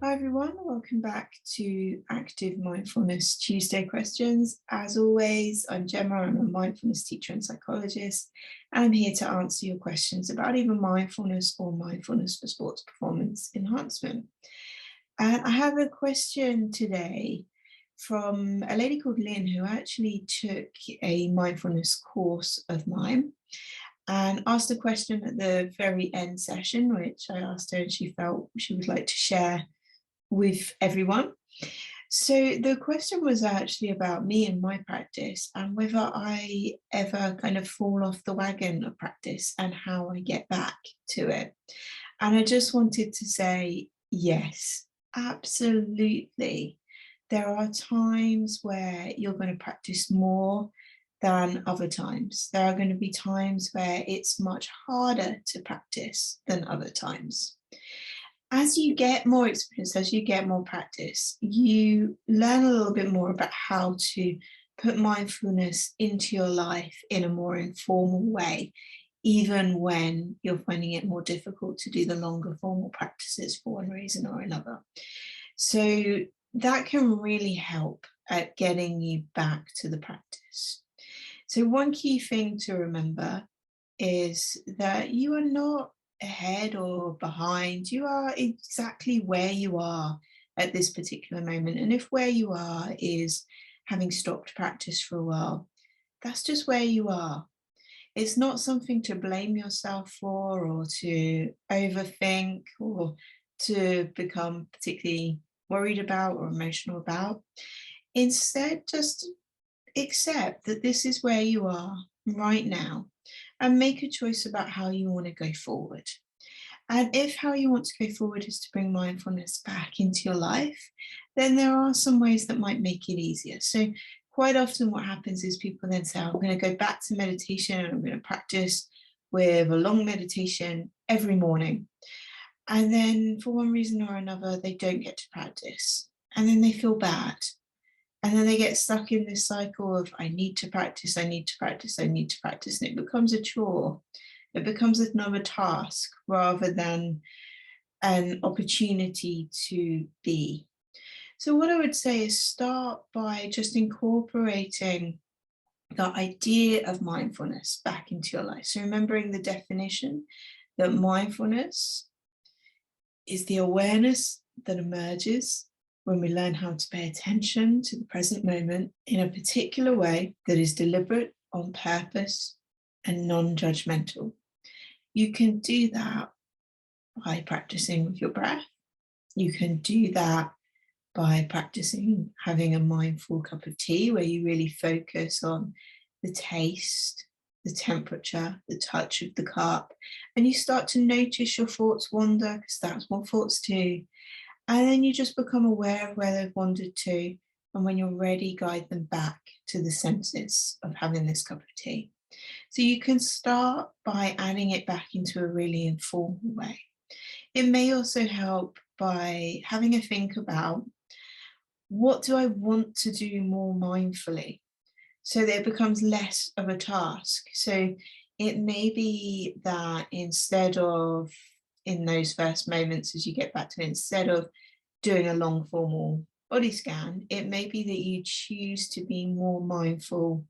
Hi everyone, welcome back to Active Mindfulness Tuesday Questions. As always, I'm Gemma, I'm a mindfulness teacher and psychologist, and I'm here to answer your questions about either mindfulness or mindfulness for sports performance enhancement. And I have a question today from a lady called Lynn who actually took a mindfulness course of mine and asked a question at the very end session, which I asked her and she felt she would like to share with everyone. So the question was actually about me and my practice and whether I ever kind of fall off the wagon of practice and how I get back to it. And I just wanted to say, yes, absolutely. There are times where you're going to practice more than other times. There are going to be times where it's much harder to practice than other times. As you get more experience, as you get more practice, you learn a little bit more about how to put mindfulness into your life in a more informal way, even when you're finding it more difficult to do the longer formal practices for one reason or another. So that can really help at getting you back to the practice. So one key thing to remember is that you are not ahead or behind. You are exactly where you are at this particular moment. And if where you are is having stopped practice for a while, that's just where you are. It's not something to blame yourself for or to overthink or to become particularly worried about or emotional about. Instead, just accept that this is where you are right now and make a choice about how you want to go forward. And if how you want to go forward is to bring mindfulness back into your life, then there are some ways that might make it easier. So quite often what happens is people then say, I'm going to go back to meditation and I'm going to practice with a long meditation every morning. And then for one reason or another, they don't get to practice. And then they feel bad. And then they get stuck in this cycle of, I need to practice, I need to practice, I need to practice. And it becomes a chore. It becomes another task rather than an opportunity to be. So what I would say is start by just incorporating the idea of mindfulness back into your life. So remembering the definition that mindfulness is the awareness that emerges when we learn how to pay attention to the present moment in a particular way that is deliberate, on purpose, and non-judgmental. You can do that by practicing with your breath. You can do that by practicing having a mindful cup of tea where you really focus on the taste, the temperature, the touch of the cup, and you start to notice your thoughts wander, because that's what thoughts do. And then you just become aware of where they've wandered to, and when you're ready, guide them back to the senses of having this cup of tea. So you can start by adding it back into a really informal way. It may also help by having a think about, what do I want to do more mindfully? So that it becomes less of a task. So it may be that instead of, in those first moments as you get back to it, instead of doing a long formal body scan, it may be that you choose to be more mindful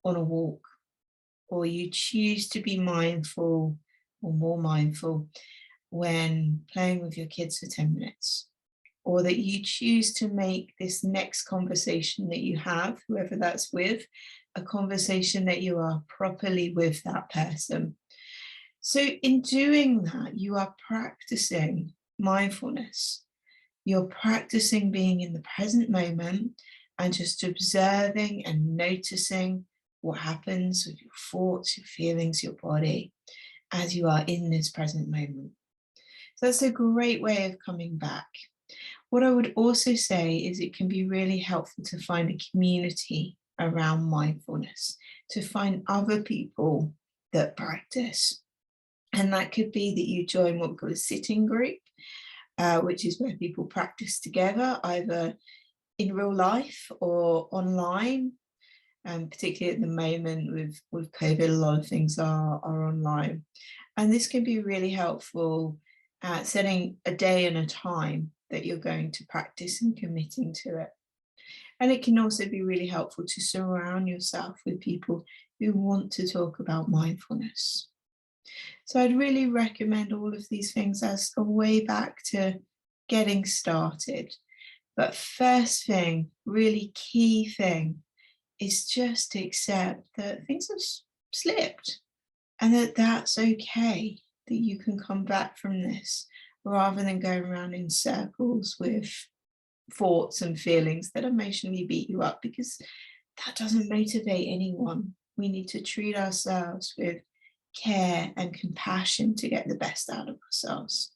on a walk, or you choose to be mindful or more mindful when playing with your kids for 10 minutes, or that you choose to make this next conversation that you have, whoever that's with, a conversation that you are properly with that person. So in doing that, you are practicing mindfulness. You're practicing being in the present moment and just observing and noticing what happens with your thoughts, your feelings, your body, as you are in this present moment. So that's a great way of coming back. What I would also say is it can be really helpful to find a community around mindfulness, to find other people that practice. And that could be that you join what we call a sitting group, which is where people practice together, either in real life or online. Particularly at the moment with COVID, a lot of things are online. And this can be really helpful at setting a day and a time that you're going to practice and committing to it. And it can also be really helpful to surround yourself with people who want to talk about mindfulness. So I'd really recommend all of these things as a way back to getting started. But first thing, really key thing, is just to accept that things have slipped and that that's okay, that you can come back from this rather than going around in circles with thoughts and feelings that emotionally beat you up, because that doesn't motivate anyone. We need to treat ourselves with care and compassion to get the best out of ourselves.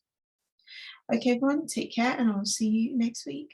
Okay, everyone, take care and I'll see you next week.